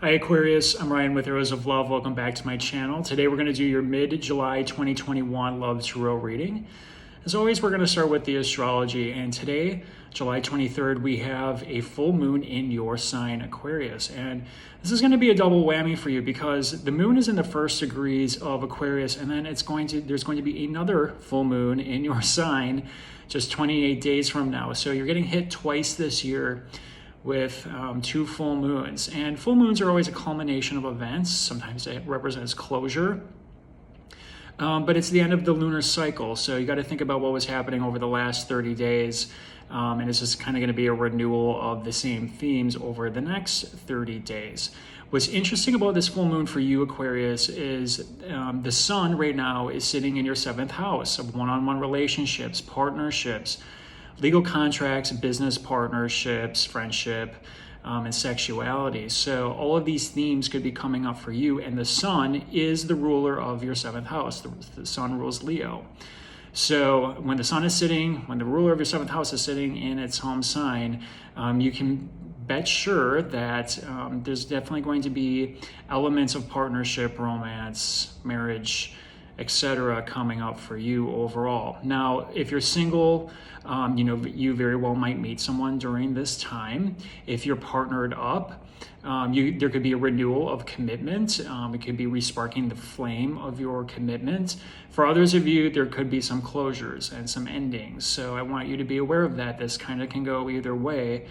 Hi Aquarius, I'm Ryan with Arrows of Love. Welcome back to my channel. Today we're going to do your mid-July 2021 Love Tarot reading. As always, we're going to start with the astrology, and today, July 23rd, we have a full moon in your sign, Aquarius. And this is going to be a double whammy for you because the moon is in the first degrees of Aquarius, and then there's going to be another full moon in your sign just 28 days from now. So you're getting hit twice this year with two full moons. And full moons are always a culmination of events. Sometimes it represents closure. But it's the end of the lunar cycle. So you got to think about what was happening over the last 30 days. And it's just kind of going to be a renewal of the same themes over the next 30 days. What's interesting about this full moon for you, Aquarius, is the sun right now is sitting in your 7th house of one-on-one relationships, partnerships, legal contracts, business partnerships, friendship, and sexuality. So all of these themes could be coming up for you, and the sun is the ruler of your 7th house. The sun rules Leo. So when the ruler of your 7th house is sitting in its home sign, you can bet sure that there's definitely going to be elements of partnership, romance, marriage, etc. coming up for you overall. Now, if you're single, you very well might meet someone during this time. If you're partnered up, there could be a renewal of commitment. It could be resparking the flame of your commitment. For others of you, there could be some closures and some endings. So I want you to be aware of that. This kind of can go either way,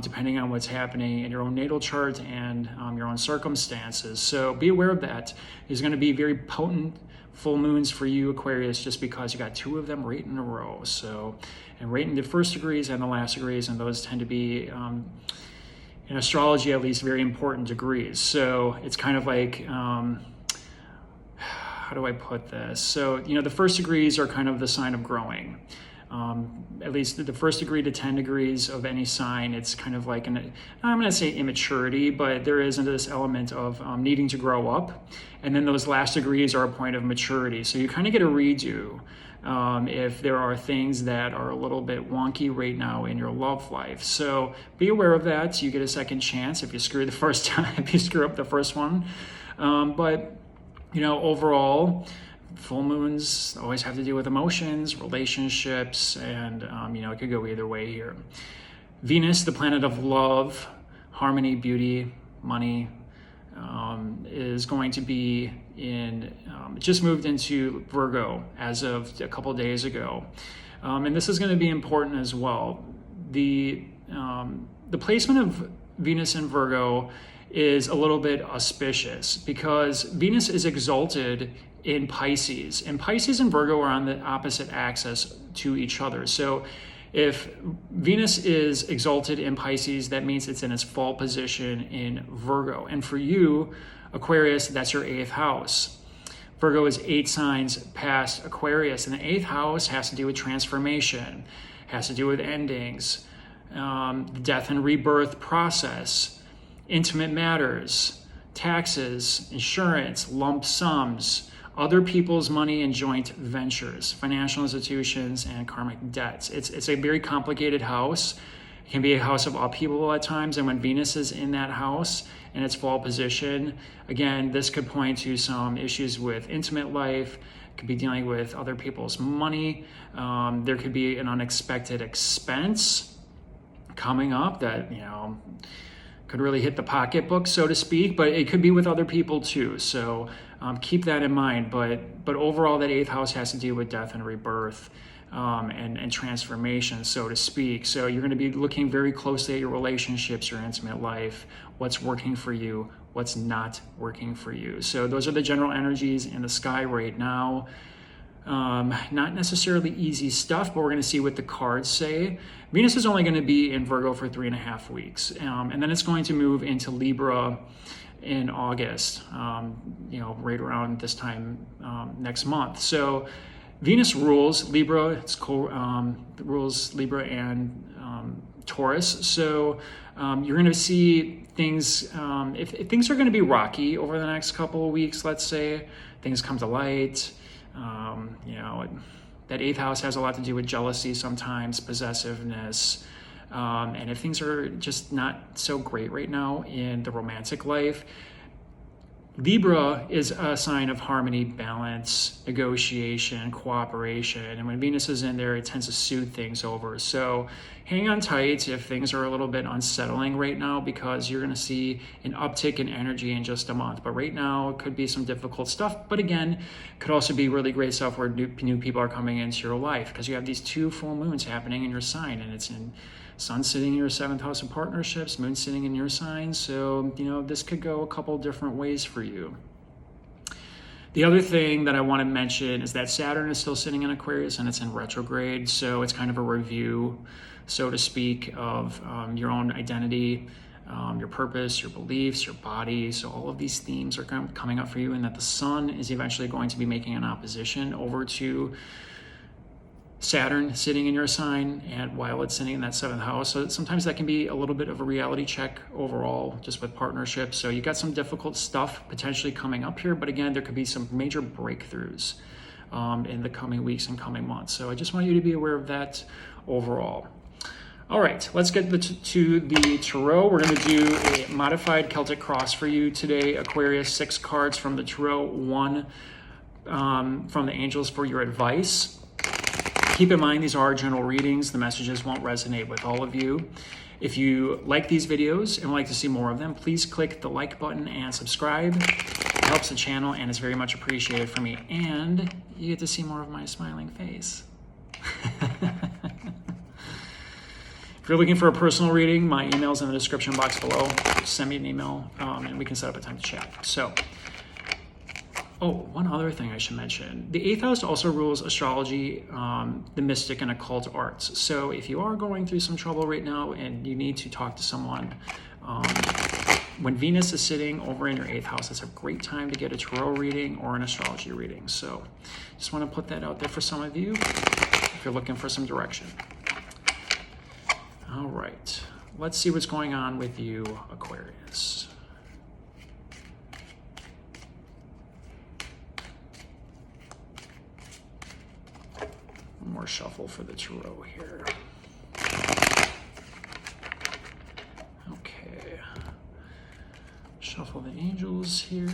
depending on what's happening in your own natal chart and your own circumstances. So be aware of that. There's going to be very potent full moons for you, Aquarius, just because you got 2 of them right in a row. So, and right in the first degrees and the last degrees, and those tend to be, in astrology at least, very important degrees. So it's kind of like, how do I put this? So, the first degrees are kind of the sign of growing. At least the first degree to 10 degrees of any sign, it's kind of like I'm going to say immaturity, but there is this element of needing to grow up. And then those last degrees are a point of maturity. So you kind of get a redo if there are things that are a little bit wonky right now in your love life. So be aware of that. You get a second chance if you screw the first time, if you screw up the first one. But overall, full moons always have to do with emotions, relationships, and it could go either way here. Venus, the planet of love, harmony, beauty, money, is going to be just moved into Virgo as of a couple days ago. And this is going to be important as well. The placement of Venus in Virgo is a little bit auspicious because Venus is exalted in Pisces, and Pisces and Virgo are on the opposite axis to each other. So if Venus is exalted in Pisces, that means it's in its fall position in Virgo. And for you, Aquarius, that's your 8th house. Virgo is 8 signs past Aquarius, and the 8th house has to do with transformation, has to do with endings, the death and rebirth process, intimate matters, taxes, insurance, lump sums, other people's money and joint ventures, financial institutions, and karmic debts. It's a very complicated house. It can be a house of upheaval at times, and when Venus is in that house in its fall position, again, this could point to some issues with intimate life. It could be dealing with other people's money. There could be an unexpected expense coming up that, could really hit the pocketbook, so to speak, but it could be with other people too. So keep that in mind. But overall, that 8th house has to do with death and rebirth and transformation, so to speak. So you're going to be looking very closely at your relationships, your intimate life, what's working for you, what's not working for you. So those are the general energies in the sky right now. Not necessarily easy stuff, but we're going to see what the cards say. Venus is only going to be in Virgo for 3.5 weeks, and then it's going to move into Libra in August, right around this time next month. So Venus rules Libra. Rules Libra and Taurus. So you're going to see things. If things are going to be rocky over the next couple of weeks, let's say things come to light. That 8th house has a lot to do with jealousy sometimes, possessiveness, And if things are just not so great right now in the romantic life, Libra is a sign of harmony, balance, negotiation, cooperation. And when Venus is in there, it tends to soothe things over. So hang on tight if things are a little bit unsettling right now, because you're going to see an uptick in energy in just a month. But right now, it could be some difficult stuff. But again, could also be really great stuff where new people are coming into your life, because you have these 2 full moons happening in your sign, and it's in Sun sitting in your 7th house of partnerships, Moon sitting in your sign. So, this could go a couple different ways for you. The other thing that I want to mention is that Saturn is still sitting in Aquarius, and it's in retrograde. So it's kind of a review, so to speak, of your own identity, your purpose, your beliefs, your body. So all of these themes are coming up for you, and that the Sun is eventually going to be making an opposition over to Saturn sitting in your sign, and while it's sitting in that 7th house. So sometimes that can be a little bit of a reality check overall, just with partnerships. So you got some difficult stuff potentially coming up here, but again, there could be some major breakthroughs in the coming weeks and coming months. So I just want you to be aware of that overall. All right, let's get to the Tarot. We're going to do a modified Celtic cross for you today, Aquarius. 6 cards from the Tarot, 1 from the angels for your advice. Keep in mind, these are general readings. The messages won't resonate with all of you. If you like these videos and would like to see more of them, please click the like button and subscribe. It helps the channel and is very much appreciated for me. And you get to see more of my smiling face. If you're looking for a personal reading, my email's in the description box below. Send me an email and we can set up a time to chat. So, one other thing I should mention. The 8th house also rules astrology, the mystic, and occult arts. So if you are going through some trouble right now and you need to talk to someone, when Venus is sitting over in your 8th house, it's a great time to get a tarot reading or an astrology reading. So just want to put that out there for some of you if you're looking for some direction. All right, let's see what's going on with you, Aquarius. One more shuffle for the Tarot here. Okay. Shuffle the angels here.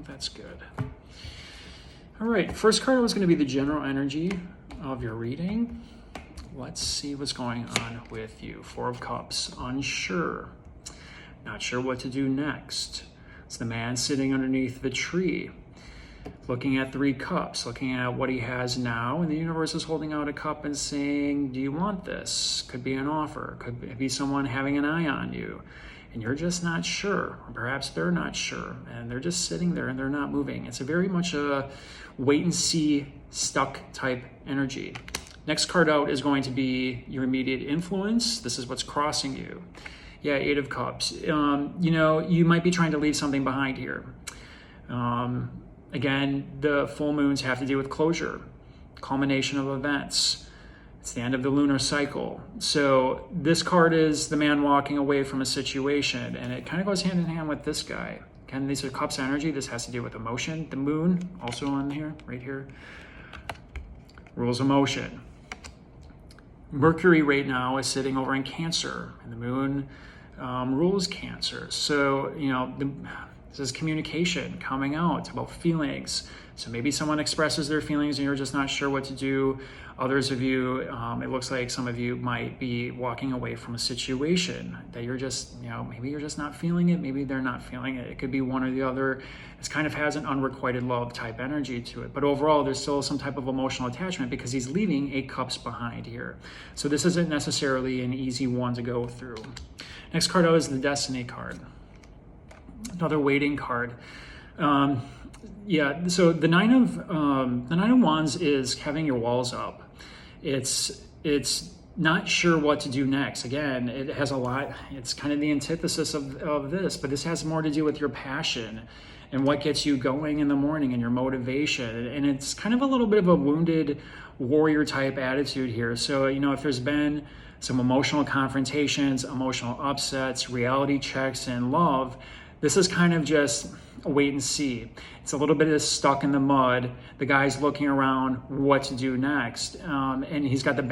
That's good. All right, first card was going to be the general energy of your reading. Let's see what's going on with you. 4 of Cups, unsure, not sure what to do next. It's the man sitting underneath the tree, looking at 3 cups, looking at what he has now, and the universe is holding out a cup and saying, do you want this? Could be an offer, could be someone having an eye on you. And you're just not sure, or perhaps they're not sure, and they're just sitting there and they're not moving. It's a very much a wait and see, stuck type energy. Next card out is going to be your immediate influence. This is what's crossing you. Yeah, 8 of Cups. You might be trying to leave something behind here. Again, the full moons have to do with closure, culmination of events. It's the end of the lunar cycle. So this card is the man walking away from a situation, and it kind of goes hand in hand with this guy. Again, these are Cups energy. This has to do with emotion. The moon, also on here, right here, rules emotion. Mercury right now is sitting over in Cancer, and the moon rules Cancer. So, this is communication, coming out about feelings. So maybe someone expresses their feelings and you're just not sure what to do. Others of you, it looks like some of you might be walking away from a situation that you're just, maybe you're just not feeling it. Maybe they're not feeling it. It could be one or the other. It kind of has an unrequited love type energy to it. But overall, there's still some type of emotional attachment because he's leaving 8 cups behind here. So this isn't necessarily an easy one to go through. Next card out is the Destiny card. Another waiting card. So the nine of Wands is having your walls up. It's not sure what to do next. Again, it has a lot. It's kind of the antithesis of this, but this has more to do with your passion and what gets you going in the morning and your motivation. And it's kind of a little bit of a wounded warrior type attitude here. So, if there's been some emotional confrontations, emotional upsets, reality checks, and love, This is kind of just a wait and see. It's a little bit of stuck in the mud. The guy's looking around what to do next. And he's got the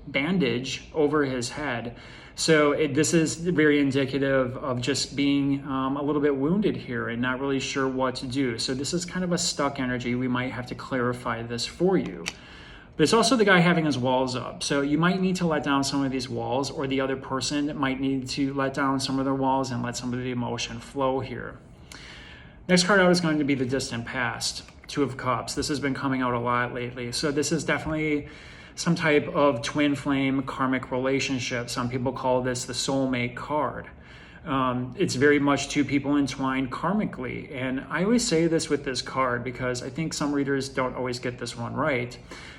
bandage over his head. So this is very indicative of just being a little bit wounded here and not really sure what to do. So this is kind of a stuck energy. We might have to clarify this for you. There's also the guy having his walls up. So you might need to let down some of these walls, or the other person might need to let down some of their walls and let some of the emotion flow here. Next card out is going to be the distant past, Two of Cups. This has been coming out a lot lately. So this is definitely some type of twin flame karmic relationship. Some people call this the soulmate card. It's very much two people entwined karmically. And I always say this with this card because I think some readers don't always get this one right.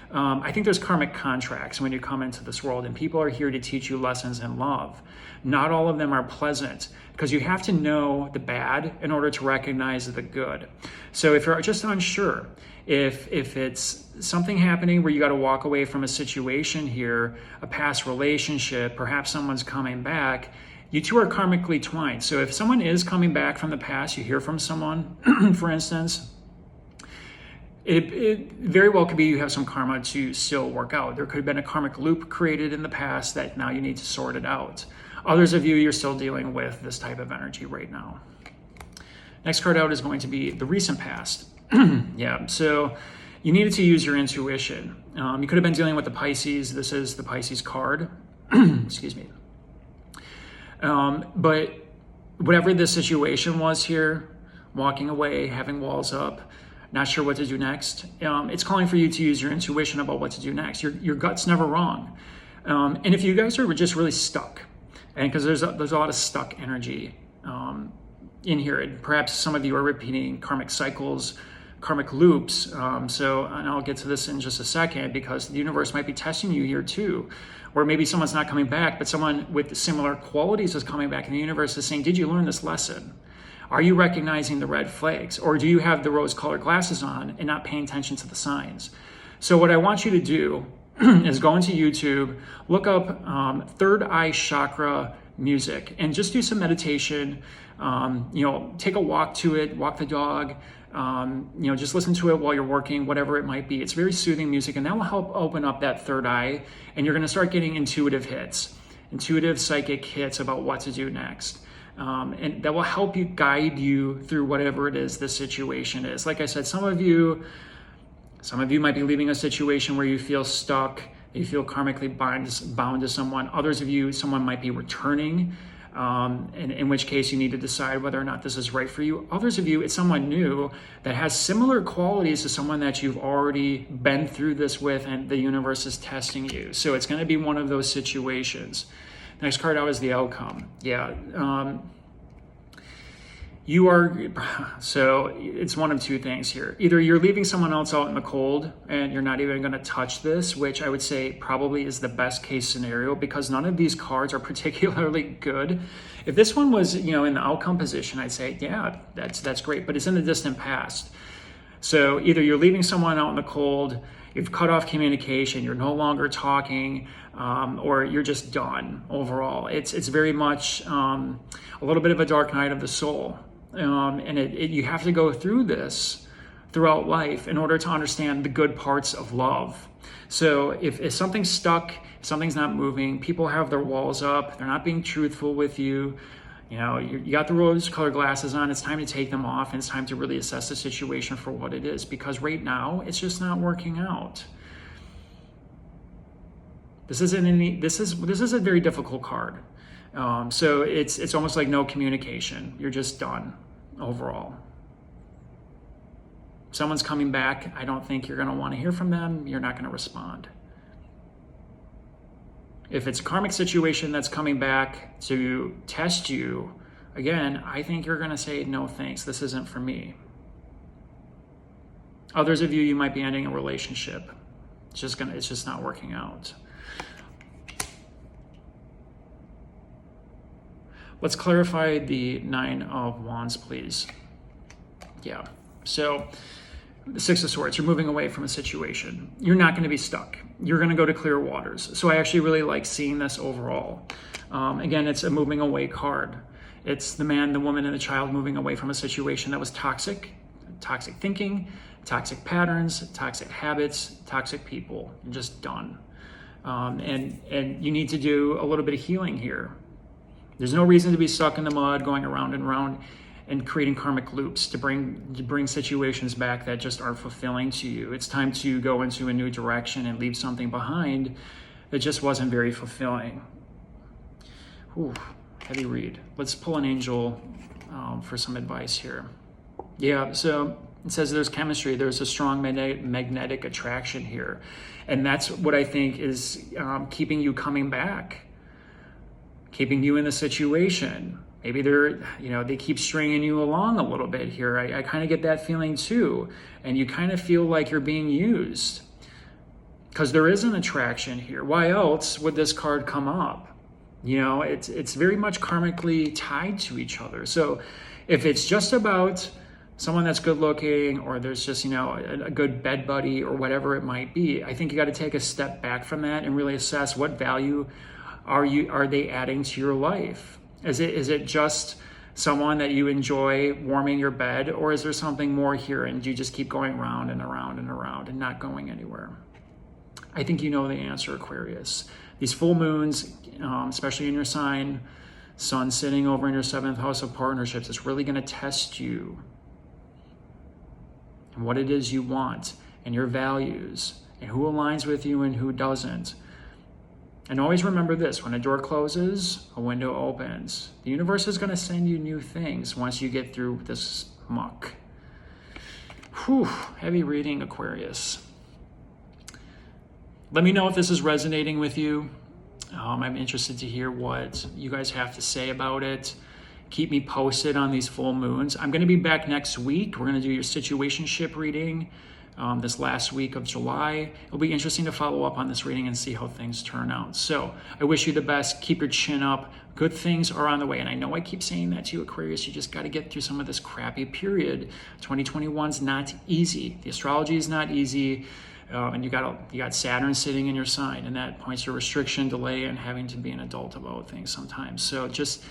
I think there's karmic contracts when you come into this world, and people are here to teach you lessons in love. Not all of them are pleasant, because you have to know the bad in order to recognize the good. So if you're just unsure, if it's something happening where you got to walk away from a situation here, a past relationship, perhaps someone's coming back, you two are karmically twined. So if someone is coming back from the past, you hear from someone, for instance, it very well could be you have some karma to still work out. There could have been a karmic loop created in the past that now you need to sort it out. Others of you, you're still dealing with this type of energy right now. Next card out is going to be the recent past. Yeah, so you needed to use your intuition. You could have been dealing with the Pisces. This is the Pisces card. Excuse me. But whatever the situation was here, walking away, having walls up, not sure what to do next, it's calling for you to use your intuition about what to do next. Your gut's never wrong. And if you guys are just really stuck, and because there's a lot of stuck energy in here, and perhaps some of you are repeating karmic cycles, karmic loops. And I'll get to this in just a second, because the universe might be testing you here too, or maybe someone's not coming back, but someone with similar qualities is coming back, and the universe is saying, did you learn this lesson? Are you recognizing the red flags, or do you have the rose-colored glasses on and not paying attention to the signs? So what I want you to do is go into YouTube, look up third eye chakra music, and just do some meditation. Take a walk to it, walk the dog, just listen to it while you're working, whatever it might be. It's very soothing music, and that will help open up that third eye, and you're going to start getting intuitive psychic hits about what to do next. And that will help you guide you through whatever it is the situation is. Like I said, some of you might be leaving a situation where you feel stuck, you feel karmically bound to someone. Others of you, someone might be returning, in which case you need to decide whether or not this is right for you. Others of you, it's someone new that has similar qualities to someone that you've already been through this with, and the universe is testing you. So it's going to be one of those situations. Next card out is the outcome. Yeah. So it's one of two things here. Either you're leaving someone else out in the cold and you're not even going to touch this, which I would say probably is the best case scenario, because none of these cards are particularly good. If this one was, in the outcome position, I'd say, yeah, that's great, but it's in the distant past. So either you're leaving someone out in the cold, you've cut off communication, you're no longer talking, or you're just done overall. It's very much a little bit of a dark night of the soul. And you have to go through this throughout life in order to understand the good parts of love. So if something's stuck, if something's not moving, people have their walls up, they're not being truthful with you, you got the rose-colored glasses on, it's time to take them off, and it's time to really assess the situation for what it is, because right now it's just not working out. This is a very difficult card. So it's almost like no communication. You're just done overall. Someone's coming back. I don't think you're going to want to hear from them. You're not going to respond. If it's a karmic situation that's coming back to test you, again, I think you're going to say, no thanks, this isn't for me. Others of you might be ending a relationship. It's just not working out. Let's clarify the 9 of Wands, please. Yeah, so the 6 of Swords, you're moving away from a situation. You're not going to be stuck. You're going to go to clear waters. So I actually really like seeing this overall. Again, it's a moving away card. It's the man, the woman, and the child moving away from a situation that was toxic thinking, toxic patterns, toxic habits, toxic people. You're just done. And you need to do a little bit of healing here. There's no reason to be stuck in the mud, going around and around and creating karmic loops to bring situations back that just aren't fulfilling to you. It's time to go into a new direction and leave something behind that just wasn't very fulfilling. Ooh, heavy read. Let's pull an angel for some advice here. Yeah, so it says there's chemistry. There's a strong magnetic attraction here. And that's what I think is keeping you coming back, keeping you in the situation. Maybe they keep stringing you along a little bit here. I kind of get that feeling too. And you kind of feel like you're being used because there is an attraction here. Why else would this card come up? It's very much karmically tied to each other. So if it's just about someone that's good looking, or there's just, a good bed buddy or whatever it might be, I think you got to take a step back from that and really assess what value are they adding to your life? Is it just someone that you enjoy warming your bed, or is there something more here and you just keep going round and around and around and not going anywhere? I think you know the answer, Aquarius. These full moons, especially in your sign, sun sitting over in your 7th house of partnerships, is really going to test you and what it is you want and your values and who aligns with you and who doesn't. And always remember this: when a door closes, a window opens. The universe is going to send you new things once you get through this muck. Whew, heavy reading, Aquarius. Let me know if this is resonating with you. I'm interested to hear what you guys have to say about it. Keep me posted on these full moons. I'm going to be back next week. We're going to do your situationship reading this last week of July. It'll be interesting to follow up on this reading and see how things turn out. So I wish you the best. Keep your chin up. Good things are on the way. And I know I keep saying that to you, Aquarius. You just got to get through some of this crappy period. 2021's not easy. The astrology is not easy. And you got Saturn sitting in your sign, and that points to restriction, delay, and having to be an adult about things sometimes. So just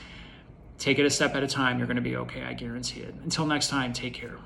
take it a step at a time. You're going to be okay. I guarantee it. Until next time, take care.